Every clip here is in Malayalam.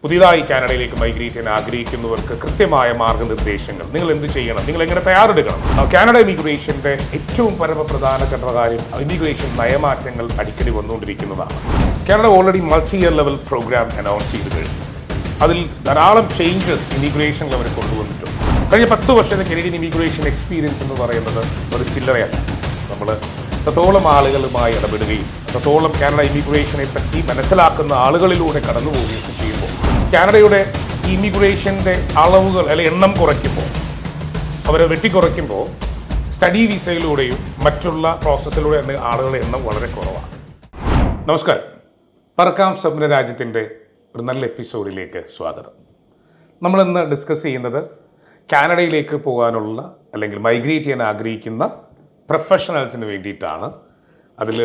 പുതിയതായി കാനഡയിലേക്ക് മൈഗ്രേറ്റ് ചെയ്യാൻ ആഗ്രഹിക്കുന്നവർക്ക് കൃത്യമായ മാർഗനിർദ്ദേശങ്ങൾ, നിങ്ങൾ എന്ത് ചെയ്യണം, നിങ്ങൾ എങ്ങനെ തയ്യാറെടുക്കണം. കാനഡ ഇമിഗ്രേഷന്റെ ഏറ്റവും പരമപ്രധാനപ്പെട്ട കാര്യം ഇമിഗ്രേഷൻ നയമാറ്റങ്ങൾ അടിക്കടി വന്നുകൊണ്ടിരിക്കുന്നതാണ്. Canada already multi year level program announce ചെയ്ത് കഴിഞ്ഞു. അതിൽ ധാരാളം ചേഞ്ചസ് ഇമിഗ്രേഷനിൽ അവർ കൊണ്ടുവന്നിട്ടുണ്ട്. കഴിഞ്ഞ 10 വർഷത്തെ കനേഡിയൻ ഇമിഗ്രേഷൻ എക്സ്പീരിയൻസ് എന്ന് പറയുന്നത് ഒരു ചില്ലറയല്ല. നമ്മൾ എത്രത്തോളം ആളുകളുമായി ഇടപെടുകയും എത്രത്തോളം കാനഡ ഇമിഗ്രേഷനെ പറ്റി മനസ്സിലാക്കുന്ന ആളുകളിലൂടെ കടന്നു പോവുകയും ചെയ്യുമ്പോൾ കാനഡയുടെ ഇമിഗ്രേഷൻ്റെ അളവുകൾ അല്ലെങ്കിൽ എണ്ണം കുറയ്ക്കുമ്പോൾ, അവരെ വെട്ടിക്കുറയ്ക്കുമ്പോൾ സ്റ്റഡി വിസയിലൂടെയും മറ്റുള്ള പ്രോസസ്സിലൂടെ ആളുകളുടെ എണ്ണം വളരെ കുറവാണ്. നമസ്കാരം, പറക്കാം സ്വപ്ന രാജ്യത്തിൻ്റെ ഒരു നല്ല എപ്പിസോഡിലേക്ക് സ്വാഗതം. നമ്മളിന്ന് ഡിസ്കസ് ചെയ്യുന്നത് കാനഡയിലേക്ക് പോകാനുള്ള അല്ലെങ്കിൽ മൈഗ്രേറ്റ് ചെയ്യാൻ ആഗ്രഹിക്കുന്ന പ്രൊഫഷണൽസിന് വേണ്ടിയിട്ടാണ്. അതിൽ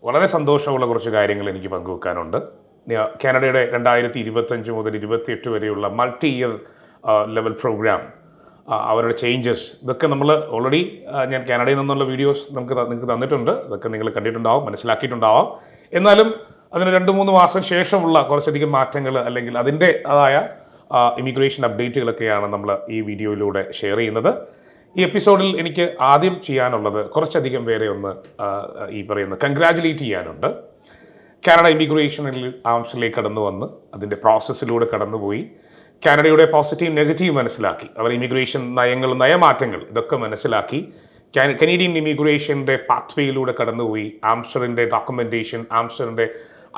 വളരെ സന്തോഷമുള്ള കുറച്ച് കാര്യങ്ങൾ എനിക്ക് പങ്കുവെക്കാനുണ്ട്. കാനഡയുടെ 2025 മുതൽ 28 വരെയുള്ള മൾട്ടി ഇയർ ലെവൽ പ്രോഗ്രാം, അവരുടെ ചേഞ്ചസ്, ഇതൊക്കെ നമ്മൾ ഓൾറെഡി ഞാൻ കാനഡയിൽ നിന്നുള്ള വീഡിയോസ് നിങ്ങൾക്ക് തന്നിട്ടുണ്ട്. ഇതൊക്കെ നിങ്ങൾ കണ്ടിട്ടുണ്ടാവും, മനസ്സിലാക്കിയിട്ടുണ്ടാവാം. എന്നാലും അതിന് 2-3 മാസം ശേഷമുള്ള കുറച്ചധികം മാറ്റങ്ങൾ അല്ലെങ്കിൽ അതിൻ്റെതായ ഇമിഗ്രേഷൻ അപ്ഡേറ്റുകളൊക്കെയാണ് നമ്മൾ ഈ വീഡിയോയിലൂടെ ഷെയർ ചെയ്യുന്നത്. ഈ എപ്പിസോഡിൽ എനിക്ക് ആദ്യം ചെയ്യാനുള്ളത് കുറച്ചധികം പേരെ ഒന്ന് ഈ പറയുന്ന കൺഗ്രാജുലേറ്റ് ചെയ്യാനുണ്ട്. കാനഡ ഇമിഗ്രേഷനിൽ ആംസിലേക്ക് കടന്നു വന്ന് അതിൻ്റെ പ്രോസസ്സിലൂടെ കടന്നുപോയി കാനഡയുടെ പോസിറ്റീവ് നെഗറ്റീവ് മനസ്സിലാക്കി, അവർ ഇമിഗ്രേഷൻ നയമാറ്റങ്ങൾ ഇതൊക്കെ മനസ്സിലാക്കി കനേഡിയൻ ഇമിഗ്രേഷൻ്റെ പാത്വേയിലൂടെ കടന്നുപോയി ആംസ്റ്ററിൻ്റെ ഡോക്യുമെൻറ്റേഷൻ, ആംസ്റ്ററിൻ്റെ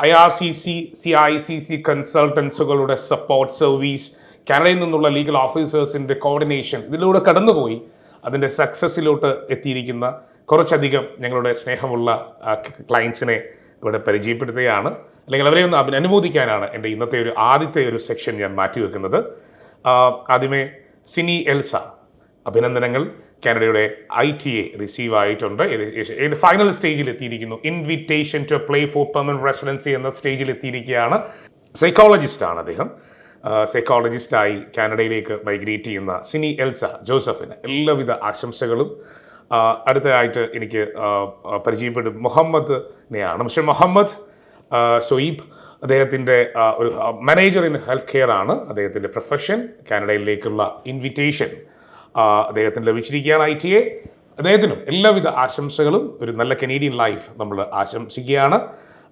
IRCC, CICC കൺസൾട്ടൻസുകളുടെ സപ്പോർട്ട് സർവീസ്, കാനഡയിൽ നിന്നുള്ള ലീഗൽ ഓഫീസേഴ്സിൻ്റെ കോർഡിനേഷൻ, ഇതിലൂടെ കടന്നുപോയി അതിൻ്റെ സക്സസ്സിലോട്ട് എത്തിയിരിക്കുന്ന കുറച്ചധികം ഞങ്ങളുടെ സ്നേഹമുള്ള ക്ലയൻസിനെ ഇവിടെ പരിചയപ്പെടുത്തുകയാണ്. അല്ലെങ്കിൽ അവരെ ഒന്ന് അനുമോദിക്കാനാണ് എൻ്റെ ഇന്നത്തെ ആദ്യത്തെ ഒരു സെക്ഷൻ ഞാൻ മാറ്റിവെക്കുന്നത്. ആദ്യമേ സിനി എൽസ, അഭിനന്ദനങ്ങൾ. കാനഡയുടെ ITA റിസീവ് ആയിട്ടുണ്ട്. ഫൈനൽ സ്റ്റേജിൽ എത്തിയിരിക്കുന്നു. Invitation to apply for permanent residency എന്ന സ്റ്റേജിൽ എത്തിയിരിക്കുകയാണ്. സൈക്കോളജിസ്റ്റാണ് അദ്ദേഹം. സൈക്കോളജിസ്റ്റായി കാനഡയിലേക്ക് മൈഗ്രേറ്റ് ചെയ്യുന്ന സിനി എൽസ ജോസഫിന് എല്ലാവിധ ആശംസകളും. അടുത്തതായിട്ട് എനിക്ക് പരിചയപ്പെടും മുഹമ്മദിനെയാണ്. മിസ്റ്റർ മുഹമ്മദ് സൊയ്ബ്, അദ്ദേഹത്തിൻ്റെ ഒരു മാനേജർ ഇൻ ഹെൽത്ത് കെയർ ആണ് അദ്ദേഹത്തിൻ്റെ പ്രൊഫഷൻ. കാനഡയിലേക്കുള്ള ഇൻവിറ്റേഷൻ അദ്ദേഹത്തിന് ലഭിച്ചിരിക്കുകയാണ് ITA. അദ്ദേഹത്തിനും എല്ലാവിധ ആശംസകളും. ഒരു നല്ല കനേഡിയൻ ലൈഫ് നമ്മൾ ആശംസിക്കുകയാണ്.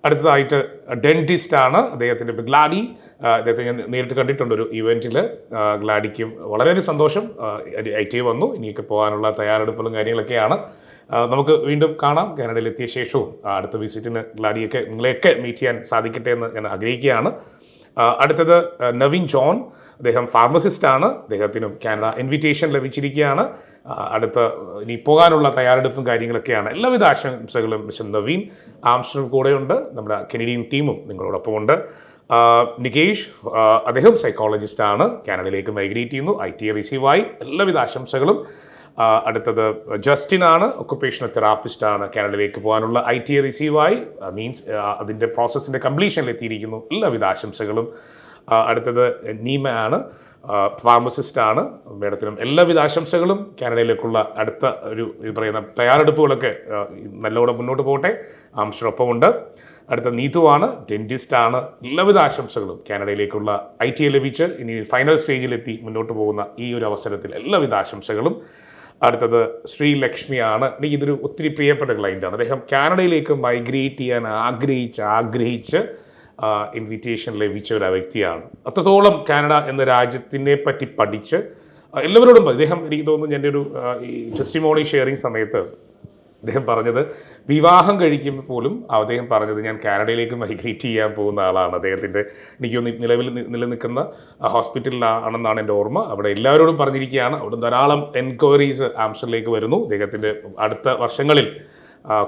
അടുത്തതായിട്ട് ഡെന്റിസ്റ്റ് ആണ് അദ്ദേഹത്തിൻ്റെ ഗ്ലാഡി. അദ്ദേഹത്തെ ഞാൻ നേരിട്ട് കണ്ടിട്ടുണ്ട് ഒരു ഇവൻറ്റിൽ. ഗ്ലാഡിക്കും വളരെ സന്തോഷം, ITA വന്നു. ഇനിയൊക്കെ പോകാനുള്ള തയ്യാറെടുപ്പുകളും കാര്യങ്ങളൊക്കെയാണ്. നമുക്ക് വീണ്ടും കാണാം. കാനഡയിലെത്തിയ ശേഷവും അടുത്ത വിസിറ്റിന് ഗ്ലാഡിയൊക്കെ നിങ്ങളെയൊക്കെ മീറ്റ് ചെയ്യാൻ സാധിക്കട്ടെ എന്ന് ഞാൻ ആഗ്രഹിക്കുകയാണ്. അടുത്തത് നവീൻ ജോൺ, അദ്ദേഹം ഫാർമസിസ്റ്റാണ്. അദ്ദേഹത്തിനും കാനഡ ഇൻവിറ്റേഷൻ ലഭിച്ചിരിക്കുകയാണ്. അടുത്ത ഇനി പോകാനുള്ള തയ്യാറെടുപ്പും കാര്യങ്ങളൊക്കെയാണ്. എല്ലാവിധ ആശംസകളും മിസ്റ്റർ നവീൻ. ആംസ്റ്ററും കൂടെയുണ്ട്, നമ്മുടെ കനേഡിയൻ ടീമും നിങ്ങളോടൊപ്പം ഉണ്ട്. നികേഷ്, അദ്ദേഹം സൈക്കോളജിസ്റ്റാണ്, കാനഡയിലേക്ക് മൈഗ്രേറ്റ് ചെയ്യുന്നു. ITA റിസീവായി. എല്ലാവിധ ആശംസകളും. അടുത്തത് ജസ്റ്റിൻ ആണ്, ഒക്കുപേഷണൽ തെറാപ്പിസ്റ്റാണ്, കാനഡയിലേക്ക് പോകാനുള്ള ITA റിസീവായി. മീൻസ് അതിൻ്റെ പ്രോസസ്സിൻ്റെ കംപ്ലീഷനിലെത്തിയിരിക്കുന്നു. എല്ലാവിധ ആശംസകളും. അടുത്തത് നീമ ആണ്, ഫാർമസിസ്റ്റാണ്. മേഡത്തിനും എല്ലാവിധ ആശംസകളും. കാനഡയിലേക്കുള്ള അടുത്ത ഒരു പറയുന്ന തയ്യാറെടുപ്പുകളൊക്കെ നല്ലോണം മുന്നോട്ട് പോകട്ടെ. ആംസ്റ്ററൊപ്പമുണ്ട്. അടുത്ത നീതുവാണ്, ഡെന്റിസ്റ്റാണ്. എല്ലാവിധ ആശംസകളും. കാനഡയിലേക്കുള്ള ITA ലഭിച്ച് ഇനി ഫൈനൽ സ്റ്റേജിലെത്തി മുന്നോട്ട് പോകുന്ന ഈ ഒരു അവസരത്തിൽ എല്ലാവിധ ആശംസകളും. അടുത്തത് ശ്രീലക്ഷ്മിയാണ്. എനിക്ക് ഇതൊരു ഒത്തിരി പ്രിയപ്പെട്ട ക്ലയൻ്റാണ്. അദ്ദേഹം കാനഡയിലേക്ക് മൈഗ്രേറ്റ് ചെയ്യാൻ ആഗ്രഹിച്ച് ഇൻവിറ്റേഷൻ ലഭിച്ച ഒരു വ്യക്തിയാണ്. അത്രത്തോളം കാനഡ എന്ന രാജ്യത്തിനെ പറ്റി പഠിച്ച് എല്ലാവരോടും അദ്ദേഹം, എനിക്ക് തോന്നുന്നു എൻ്റെ ഒരു ഈ ടെസ്റ്റിമോണി ഷെയറിങ് സമയത്ത് അദ്ദേഹം പറഞ്ഞത്, വിവാഹം കഴിക്കുമ്പോൾ പോലും അദ്ദേഹം പറഞ്ഞത് ഞാൻ കാനഡയിലേക്ക് മൈഗ്രേറ്റ് ചെയ്യാൻ പോകുന്ന ആളാണ്. അദ്ദേഹത്തിൻ്റെ എനിക്കൊന്ന് നിലവിൽ നിലനിൽക്കുന്ന ഹോസ്പിറ്റലിലാണെന്നാണ് എൻ്റെ ഓർമ്മ. അവിടെ എല്ലാവരോടും പറഞ്ഞിരിക്കുകയാണ്. അവിടെ ധാരാളം എൻക്വയറീസ് ആംസ്റ്ററിലേക്ക് വരുന്നു. അദ്ദേഹത്തിൻ്റെ അടുത്ത വർഷങ്ങളിൽ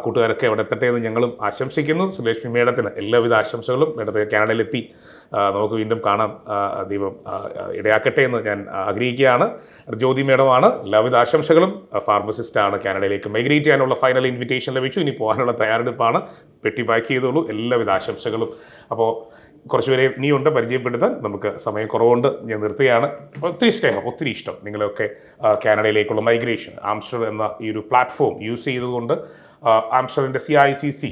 കൂട്ടുകാരൊക്കെ അവിടെ എത്തട്ടെ എന്ന് ഞങ്ങളും ആശംസിക്കുന്നു. സുലക്ഷ്മി മേഡത്തിന് എല്ലാവിധ ആശംസകളും. മേഡത്തെ കാനഡയിലെത്തി നമുക്ക് വീണ്ടും കാണാം, ദൈവം ഇടയാക്കട്ടെ എന്ന് ഞാൻ ആഗ്രഹിക്കുകയാണ്. ജ്യോതി മേഡമാണ്, എല്ലാവിധ ആശംസകളും. ഫാർമസിസ്റ്റാണ്, കാനഡയിലേക്ക് മൈഗ്രേറ്റ് ചെയ്യാനുള്ള ഫൈനൽ ഇൻവിറ്റേഷൻ ലഭിച്ചു. ഇനി പോകാനുള്ള തയ്യാറെടുപ്പാണ്. പെട്ടി പാക്ക് ചെയ്തോളൂ. എല്ലാവിധ ആശംസകളും. അപ്പോൾ കുറച്ചുപേരെ ഇനിയുണ്ട് പരിചയപ്പെടുത്താൻ, നമുക്ക് സമയം കുറവുണ്ട്, ഞാൻ നിർത്തുകയാണ്. ഒത്തിരി സ്നേഹം, ഒത്തിരി ഇഷ്ടം നിങ്ങളൊക്കെ കാനഡയിലേക്കുള്ള മൈഗ്രേഷൻ ആംസ്റ്റർ എന്ന ഈ ഒരു പ്ലാറ്റ്ഫോം യൂസ് ചെയ്തുകൊണ്ട് ആംസ്റ്റർഡാമിൻ്റെ CICC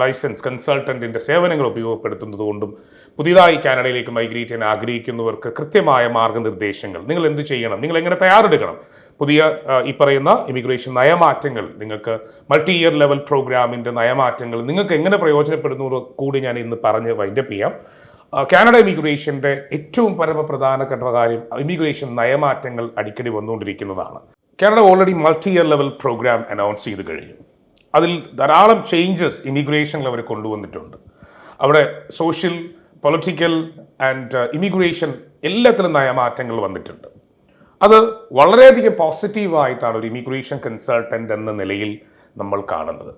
ലൈസൻസ് കൺസൾട്ടൻറ്റിൻ്റെ സേവനങ്ങൾ ഉപയോഗപ്പെടുത്തുന്നതുകൊണ്ടും പുതിയതായി കാനഡയിലേക്ക് മൈഗ്രേറ്റ് ചെയ്യാൻ ആഗ്രഹിക്കുന്നവർക്ക് കൃത്യമായ മാർഗ്ഗനിർദ്ദേശങ്ങൾ, നിങ്ങൾ എന്ത് ചെയ്യണം, നിങ്ങൾ എങ്ങനെ തയ്യാറെടുക്കണം, പുതിയ ഈ പറയുന്ന ഇമിഗ്രേഷൻ നയമാറ്റങ്ങൾ, നിങ്ങൾക്ക് മൾട്ടി ഇയർ ലെവൽ പ്രോഗ്രാമിൻ്റെ നയമാറ്റങ്ങൾ നിങ്ങൾക്ക് എങ്ങനെ പ്രയോജനപ്പെടുന്നു കൂടി ഞാൻ ഇന്ന് പറഞ്ഞ് വൈൻഡപ്പ് ചെയ്യാം. കാനഡ ഇമിഗ്രേഷൻ്റെ ഏറ്റവും പരമപ്രധാനപ്പെട്ട കാര്യം ഇമിഗ്രേഷൻ നയമാറ്റങ്ങൾ അടിക്കടി വന്നുകൊണ്ടിരിക്കുന്നതാണ്. Canada already multi year level program announce ചെയ്ത് കഴിഞ്ഞു. അതിൽ ധാരാളം ചേഞ്ചസ് ഇമിഗ്രേഷനിൽ അവർ കൊണ്ടുവന്നിട്ടുണ്ട്. അവിടെ സോഷ്യൽ, പൊളിറ്റിക്കൽ ആൻഡ് ഇമിഗ്രേഷൻ എല്ലാത്തിലും നയമാറ്റങ്ങൾ വന്നിട്ടുണ്ട്. അത് വളരെയധികം പോസിറ്റീവായിട്ടാണ് ഒരു ഇമിഗ്രേഷൻ കൺസൾട്ടൻ്റ് എന്ന നിലയിൽ നമ്മൾ കാണുന്നത്.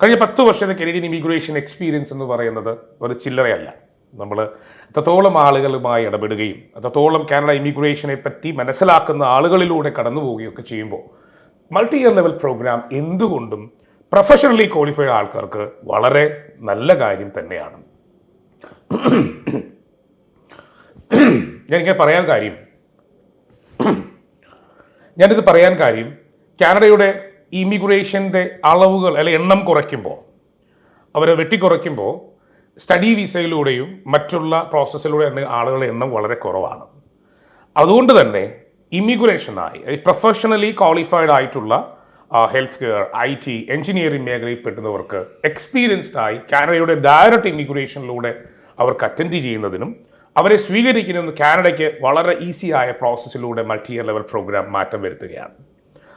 കഴിഞ്ഞ 10 വർഷത്തെ കനേഡിയൻ ഇമിഗ്രേഷൻ എക്സ്പീരിയൻസ് എന്ന് പറയുന്നത് ഒരു ചില്ലറയല്ല. നമ്മൾ അത്രത്തോളം ആളുകളുമായി ഇടപെടുകയും അത്രത്തോളം കാനഡ ഇമിഗ്രേഷനെ പറ്റി മനസ്സിലാക്കുന്ന ആളുകളിലൂടെ കടന്നു പോവുകയൊക്കെ ചെയ്യുമ്പോൾ മൾട്ടി ഇയർ ലെവൽ പ്രോഗ്രാം എന്തുകൊണ്ടും പ്രൊഫഷണലി ക്വാളിഫൈഡ് ആൾക്കാർക്ക് വളരെ നല്ല കാര്യം തന്നെയാണ്. ഞാനിത് പറയാൻ കാര്യം കാനഡയുടെ ഇമിഗ്രേഷൻ്റെ അളവുകൾ അല്ലെങ്കിൽ എണ്ണം കുറയ്ക്കുമ്പോൾ, അവരെ വെട്ടിക്കുറയ്ക്കുമ്പോൾ സ്റ്റഡി വിസയിലൂടെയും മറ്റുള്ള പ്രോസസ്സിലൂടെ ആളുകളുടെ എണ്ണം വളരെ കുറവാണ്. അതുകൊണ്ട് തന്നെ ഇമിഗ്രേഷനായി പ്രൊഫഷണലി ക്വാളിഫൈഡ് ആയിട്ടുള്ള ഹെൽത്ത് കെയർ, IT, എഞ്ചിനീയറിംഗ് മേഖലയിൽ പെട്ടുന്നവർക്ക് എക്സ്പീരിയൻസ്ഡ് ആയി കാനഡയുടെ ഡയറക്റ്റ് ഇമിഗ്രേഷനിലൂടെ അവർക്ക് അറ്റൻഡ് ചെയ്യുന്നതിനും അവരെ സ്വീകരിക്കുന്നതിനും കാനഡയ്ക്ക് വളരെ ഈസി ആയ പ്രോസസ്സിലൂടെ മൾട്ടി ഇയർ ലെവൽ പ്രോഗ്രാം മാറ്റം വരുത്തുകയാണ്.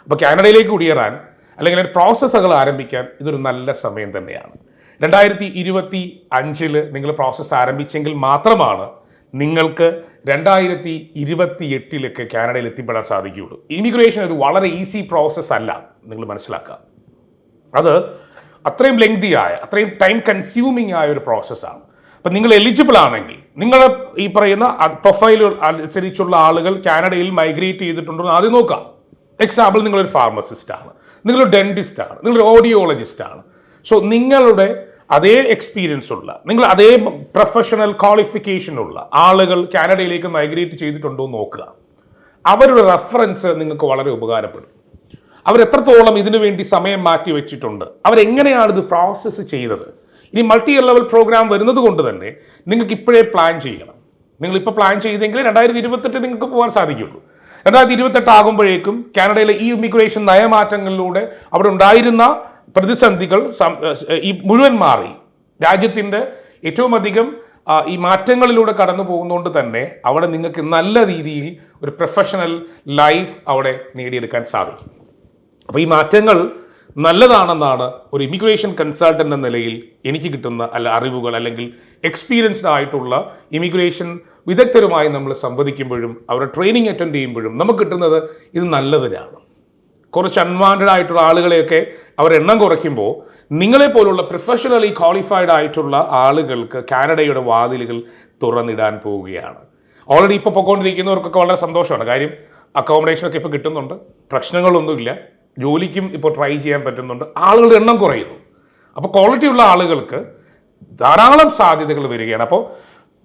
അപ്പോൾ കാനഡയിലേക്ക് കുടിയേറാൻ അല്ലെങ്കിൽ പ്രോസസ്സുകൾ ആരംഭിക്കാൻ ഇതൊരു നല്ല സമയം തന്നെയാണ്. 2025 നിങ്ങൾ പ്രോസസ്സ് ആരംഭിച്ചെങ്കിൽ മാത്രമാണ് നിങ്ങൾക്ക് 2028 കാനഡയിൽ എത്തിപ്പെടാൻ സാധിക്കുകയുള്ളൂ. ഇമിഗ്രേഷൻ ഒരു വളരെ ഈസി പ്രോസസ്സ് അല്ല, നിങ്ങൾ മനസ്സിലാക്കുക. അത് അത്രയും ലെങ്തി ആയ, അത്രയും ടൈം കൺസ്യൂമിങ് ആയ ഒരു പ്രോസസ്സാണ്. അപ്പം നിങ്ങൾ എലിജിബിൾ ആണെങ്കിൽ, നിങ്ങളുടെ ഈ പറയുന്ന പ്രൊഫൈൽ അനുസരിച്ചുള്ള ആളുകൾ കാനഡയിൽ മൈഗ്രേറ്റ് ചെയ്തിട്ടുണ്ടോ എന്ന് ആദ്യം നോക്കാം. എക്സാമ്പിൾ, നിങ്ങളൊരു ഫാർമസിസ്റ്റ് ആണ്, നിങ്ങളൊരു ഡെന്റിസ്റ്റ് ആണ്, നിങ്ങളൊരു ഓഡിയോളജിസ്റ്റ് ആണ്. സോ നിങ്ങളുടെ അതേ എക്സ്പീരിയൻസ് ഉള്ള, നിങ്ങൾ അതേ പ്രൊഫഷണൽ ക്വാളിഫിക്കേഷൻ ഉള്ള ആളുകൾ കാനഡയിലേക്ക് മൈഗ്രേറ്റ് ചെയ്തിട്ടുണ്ടോ എന്ന് നോക്കുക. അവരുടെ റെഫറൻസ് നിങ്ങൾക്ക് വളരെ ഉപകാരപ്പെടും. അവരെത്രത്തോളം ഇതിനു വേണ്ടി സമയം മാറ്റി വെച്ചിട്ടുണ്ട്, അവരെങ്ങനെയാണ് ഇത് പ്രോസസ്സ് ചെയ്തത്. ഇനി മൾട്ടി ഇയർ ലെവൽ പ്രോഗ്രാം വരുന്നത് കൊണ്ട് തന്നെ നിങ്ങൾക്ക് ഇപ്പോഴേ പ്ലാൻ ചെയ്യണം. നിങ്ങളിപ്പോൾ പ്ലാൻ ചെയ്തെങ്കിൽ 2028 നിങ്ങൾക്ക് പോകാൻ സാധിക്കുള്ളൂ. 2028 ആകുമ്പോഴേക്കും കാനഡയിലെ ഈ ഇമിഗ്രേഷൻ നയമാറ്റങ്ങളിലൂടെ അവിടെ ഉണ്ടായിരുന്ന പ്രതിസന്ധികൾ ഈ മുഴുവൻ മാറി രാജ്യത്തിൻ്റെ ഏറ്റവും അധികം ഈ മാറ്റങ്ങളിലൂടെ കടന്നു പോകുന്നതുകൊണ്ട് തന്നെ അവിടെ നിങ്ങൾക്ക് നല്ല രീതിയിൽ ഒരു പ്രൊഫഷണൽ ലൈഫ് അവിടെ നേടിയെടുക്കാൻ സാധിക്കും. അപ്പോൾ ഈ മാറ്റങ്ങൾ നല്ലതാണെന്നാണ് ഒരു ഇമിഗ്രേഷൻ കൺസൾട്ടൻ്റ് എന്ന നിലയിൽ എനിക്ക് കിട്ടുന്ന അറിവുകൾ, അല്ലെങ്കിൽ എക്സ്പീരിയൻസ്ഡ് ആയിട്ടുള്ള ഇമിഗ്രേഷൻ വിദഗ്ധരുമായി നമ്മൾ സംവദിക്കുമ്പോഴും അവരുടെ ട്രെയിനിങ് അറ്റൻഡ് ചെയ്യുമ്പോഴും നമുക്ക് കിട്ടുന്നത് ഇത് നല്ലതിനാണ്. കുറച്ച് അൺവാണ്ടഡ് ആയിട്ടുള്ള ആളുകളെയൊക്കെ അവർ എണ്ണം കുറയ്ക്കുമ്പോൾ നിങ്ങളെപ്പോലുള്ള പ്രൊഫഷണലി ക്വാളിഫൈഡ് ആയിട്ടുള്ള ആളുകൾക്ക് കാനഡയുടെ വാതിലുകൾ തുറന്നിടാൻ പോവുകയാണ്. ഓൾറെഡി ഇപ്പോൾ പൊയ്ക്കൊണ്ടിരിക്കുന്നവർക്കൊക്കെ വളരെ സന്തോഷമാണ്. കാര്യം അക്കോമഡേഷനൊക്കെ ഇപ്പോൾ കിട്ടുന്നുണ്ട്, പ്രശ്നങ്ങളൊന്നുമില്ല, ജോലിക്കും ഇപ്പോൾ ട്രൈ ചെയ്യാൻ പറ്റുന്നുണ്ട്, ആളുകളുടെ എണ്ണം കുറയുന്നു. അപ്പോൾ ക്വാളിറ്റിയുള്ള ആളുകൾക്ക് ധാരാളം സാധ്യതകൾ വരികയാണ്. അപ്പോൾ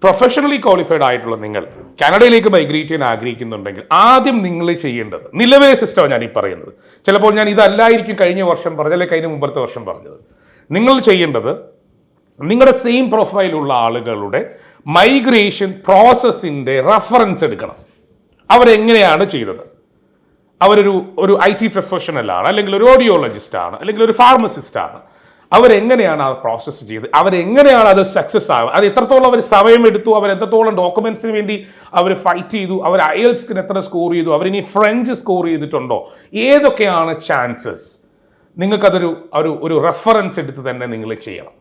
പ്രൊഫഷണലി ക്വാളിഫൈഡ് ആയിട്ടുള്ള നിങ്ങൾ കാനഡയിലേക്ക് മൈഗ്രേറ്റ് ചെയ്യാൻ ആഗ്രഹിക്കുന്നുണ്ടെങ്കിൽ ആദ്യം നിങ്ങൾ ചെയ്യേണ്ടത്, നിലവിലെ സിസ്റ്റമാണ് ഞാൻ ഈ പറയുന്നത്, ചിലപ്പോൾ ഞാൻ ഇതല്ലായിരിക്കും കഴിഞ്ഞ വർഷം പറഞ്ഞത്, അല്ലെങ്കിൽ കഴിഞ്ഞ മുമ്പത്തെ വർഷം പറഞ്ഞത്. നിങ്ങൾ ചെയ്യേണ്ടത് നിങ്ങളുടെ സെയിം പ്രൊഫൈലുള്ള ആളുകളുടെ മൈഗ്രേഷൻ പ്രോസസ്സിൻ്റെ റെഫറൻസ് എടുക്കണം. അവരെങ്ങനെയാണ് ചെയ്തത്, ഒരു IT പ്രൊഫഷണലാണ്, അല്ലെങ്കിൽ ഒരു ഓഡിയോളജിസ്റ്റ് ആണ്, അല്ലെങ്കിൽ ഒരു ഫാർമസിസ്റ്റ് ആണ്, അവരെങ്ങനെയാണ് ആ പ്രോസസ്സ് ചെയ്ത്, അവരെങ്ങനെയാണ് അത് സക്സസ് ആവുക, അത് എത്രത്തോളം അവർ സമയമെടുത്തു, അവർ എത്രത്തോളം ഡോക്യുമെന്റ്സിന് വേണ്ടി അവർ ഫൈറ്റ് ചെയ്തു, അവർ IELTS എത്ര സ്കോർ ചെയ്തു, അവരിനി ഫ്രഞ്ച് സ്കോർ ചെയ്തിട്ടുണ്ടോ, ഏതൊക്കെയാണ് ചാൻസസ്, നിങ്ങൾക്കതൊരു ഒരു റെഫറൻസ് എടുത്ത് തന്നെ നിങ്ങൾ ചെയ്യണം.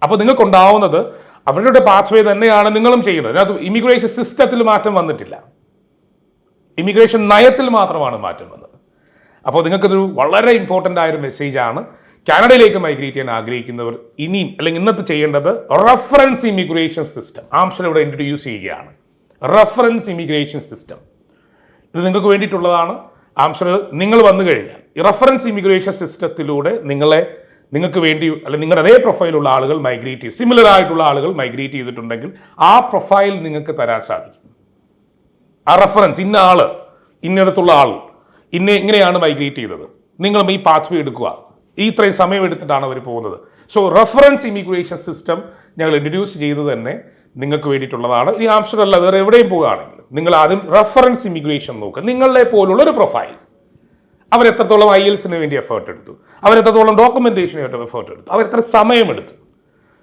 അപ്പോൾ നിങ്ങൾക്കുണ്ടാവുന്നത് അവരുടെ പാത്വേ തന്നെയാണ് നിങ്ങളും ചെയ്യുന്നത്. അതിനകത്ത് ഇമിഗ്രേഷൻ സിസ്റ്റത്തിൽ മാറ്റം വന്നിട്ടില്ല, ഇമിഗ്രേഷൻ നയത്തിൽ മാത്രമാണ് മാറ്റം വന്നത്. അപ്പോൾ നിങ്ങൾക്കതൊരു വളരെ ഇമ്പോർട്ടൻ്റ് ആയൊരു മെസ്സേജാണ്. കാനഡയിലേക്ക് മൈഗ്രേറ്റ് ചെയ്യാൻ ആഗ്രഹിക്കുന്നവർ ഇനിയും അല്ലെങ്കിൽ ഇന്നത്തെ ചെയ്യേണ്ടത് റെഫറൻസ് ഇമിഗ്രേഷൻ സിസ്റ്റം ആംസ്റ്റർ ഇവിടെ ഇൻട്രൊഡ്യൂസ് ചെയ്യുകയാണ്. റെഫറൻസ് ഇമിഗ്രേഷൻ സിസ്റ്റം ഇത് നിങ്ങൾക്ക് വേണ്ടിയിട്ടുള്ളതാണ്. ആംസ്റ്റർ നിങ്ങൾ വന്നു കഴിഞ്ഞാൽ ഈ റെഫറൻസ് ഇമിഗ്രേഷൻ സിസ്റ്റത്തിലൂടെ നിങ്ങൾക്ക് വേണ്ടി അല്ലെങ്കിൽ നിങ്ങളുടെ അതേ പ്രൊഫൈലുള്ള ആളുകൾ മൈഗ്രേറ്റ് ചെയ്യും, സിമിലർ ആയിട്ടുള്ള ആളുകൾ മൈഗ്രേറ്റ് ചെയ്തിട്ടുണ്ടെങ്കിൽ ആ പ്രൊഫൈൽ നിങ്ങൾക്ക് തരാൻ സാധിക്കും. ആ റെഫറൻസ്, ഇന്ന ആള്, ഇന്നിടത്തുള്ള ആൾ ഇങ്ങനെയാണ് മൈഗ്രേറ്റ് ചെയ്തത്, നിങ്ങൾ ഈ പാത്വേ എടുക്കുക, ഇത്രയും സമയം എടുത്തിട്ടാണ് അവർ പോകുന്നത്. സോ റെഫറൻസ് ഇമിഗ്രേഷൻ സിസ്റ്റം ഞങ്ങൾ ഇൻട്രൊഡ്യൂസ് ചെയ്തത് തന്നെ നിങ്ങൾക്ക് വേണ്ടിയിട്ടുള്ളതാണ്. ഈ ആംസ്റ്റർഡല്ല വേറെ എവിടെയും പോകുകയാണെങ്കിലും നിങ്ങൾ ആദ്യം റെഫറൻസ് ഇമിഗ്രേഷൻ നോക്കുക. നിങ്ങളെ പോലുള്ള ഒരു പ്രൊഫൈൽ, അവരെത്രത്തോളം IELTS-ന് വേണ്ടി എഫേർട്ട് എടുത്തു, അവരെത്രത്തോളം ഡോക്യുമെന്റേഷന് വേണ്ടി എഫേർട്ട് എടുത്തു, അവരെത്ര സമയമെടുത്തു.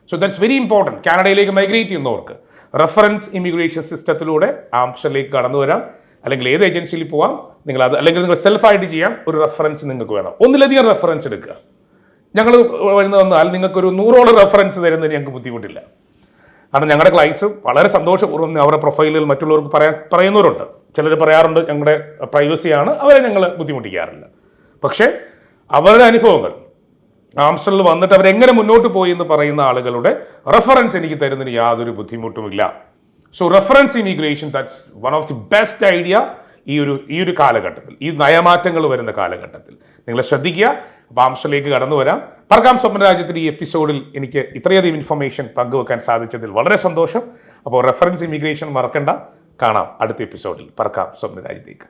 So that's very important. കാനഡയിലേക്ക് മൈഗ്രേറ്റ് ചെയ്യുന്നവർക്ക് റെഫറൻസ് ഇമിഗ്രേഷൻ സിസ്റ്റത്തിലൂടെ ആംസ്റ്റർഡമിലേക്ക് കടന്നു വരാം. അല്ലെങ്കിൽ ഏത് ഏജൻസിയിൽ പോവാം, നിങ്ങൾ അത് അല്ലെങ്കിൽ നിങ്ങൾ സെൽഫായിട്ട് ചെയ്യാൻ ഒരു റെഫറൻസ് നിങ്ങൾക്ക് വേണം. ഒന്നിലധികം റെഫറൻസ് എടുക്കുക. ഞങ്ങൾ വരുന്ന വന്നാൽ നിങ്ങൾക്കൊരു 100ഓളം റെഫറൻസ് തരുന്നതിന് ഞങ്ങൾക്ക് ബുദ്ധിമുട്ടില്ല. കാരണം ഞങ്ങളുടെ ക്ലയൻസ് വളരെ സന്തോഷപൂർവ്വം അവരുടെ പ്രൊഫൈലുകൾ മറ്റുള്ളവർക്ക് പറയുന്നവരുണ്ട്. ചിലർ പറയാറുണ്ട് ഞങ്ങളുടെ പ്രൈവസിയാണ്, അവരെ ഞങ്ങൾ ബുദ്ധിമുട്ടിക്കാറില്ല. പക്ഷേ അവരുടെ അനുഭവങ്ങൾ ആംസ്റ്റർഡമിൽ വന്നിട്ട് അവരെങ്ങനെ മുന്നോട്ട് പോയി എന്ന് പറയുന്ന ആളുകളുടെ റെഫറൻസ് എനിക്ക് തരുന്നതിന് യാതൊരു ബുദ്ധിമുട്ടുമില്ല. So reference immigration that's one of the best idea ഈ ഒരു കാലഘട്ടത്തിൽ, ഈ നയമാറ്റങ്ങൾ വരുന്ന കാലഘട്ടത്തിൽ നിങ്ങൾ ശ്രദ്ധിക്കുക. അപ്പോൾ ആംസ്റ്റർഡമിലേക്ക് കടന്നു വരാം. പറക്കാം സ്വപ്നരാജ്യത്തിൻ്റെ ഈ എപ്പിസോഡിൽ എനിക്ക് ഇത്രയധികം ഇൻഫർമേഷൻ പങ്കുവെക്കാൻ സാധിച്ചതിൽ വളരെ സന്തോഷം. അപ്പോൾ റെഫറൻസ് ഇമിഗ്രേഷൻ മറക്കണ്ട. കാണാം അടുത്ത എപ്പിസോഡിൽ. പറക്കാം സ്വപ്നരാജ്യത്തേക്ക്.